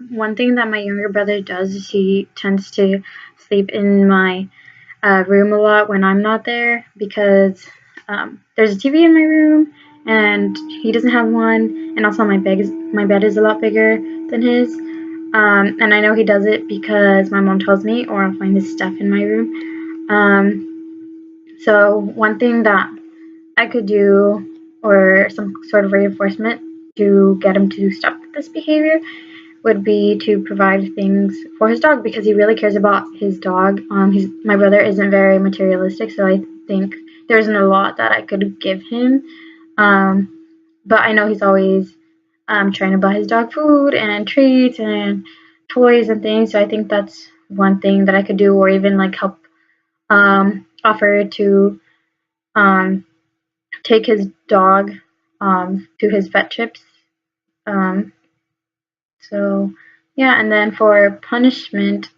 One thing that my younger brother does is he tends to sleep in my room a lot when I'm not there because there's a TV in my room and he doesn't have one, and also my bed is a lot bigger than his. And I know he does it because my mom tells me, or I'll find his stuff in my room. So one thing that I could do, or some sort of reinforcement to get him to stop this behavior, would be to provide things for his dog because he really cares about his dog. My brother isn't very materialistic, so I think there isn't a lot that I could give him. Um, but I know he's always trying to buy his dog food and treats and toys and things. So I think that's one thing that I could do, or even like help offer to um, take his dog to his vet trips. Um, so yeah, and then for punishment,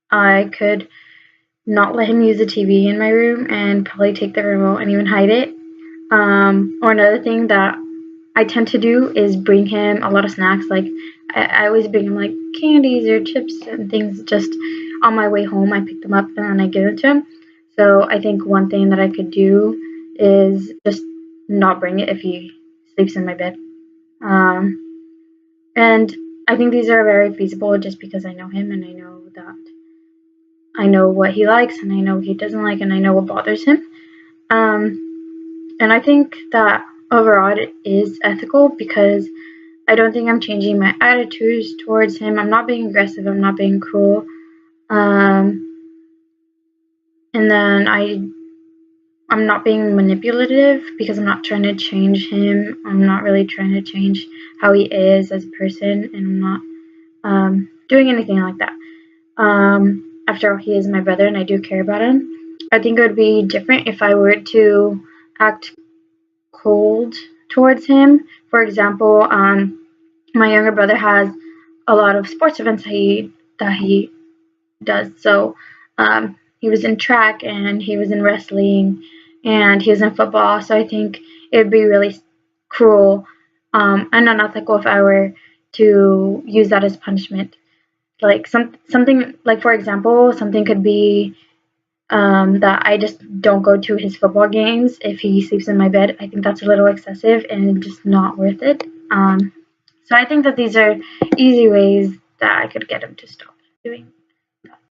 I could not let him use the TV in my room and probably take the remote and even hide it. Or another thing that I tend to do is bring him a lot of snacks. Like I always bring him like candies or chips and things. Just on my way home, I pick them up and then I give it to him. So I think one thing that I could do is just not bring it if he sleeps in my bed. Um, and I think these are very feasible just because I know him and I know what he likes and I know what he doesn't like and I know what bothers him. And I think that overall it is ethical because I don't think I'm changing my attitudes towards him. I'm not being aggressive. I'm not being cruel. Um, and then I'm not being manipulative because I'm not trying to change him. I'm not really trying to change how he is as a person, and I'm not doing anything like that. After all, he is my brother, and I do care about him. I think it would be different if I were to act cold towards him. For example, my younger brother has a lot of sports events that he does. So he was in track and he was in wrestling and he was in football. So I think it would be really cruel and unethical if I were to use that as punishment. Like something like, for example, something could be that I just don't go to his football games if he sleeps in my bed. I think that's a little excessive and just not worth it. So I think that these are easy ways that I could get him to stop doing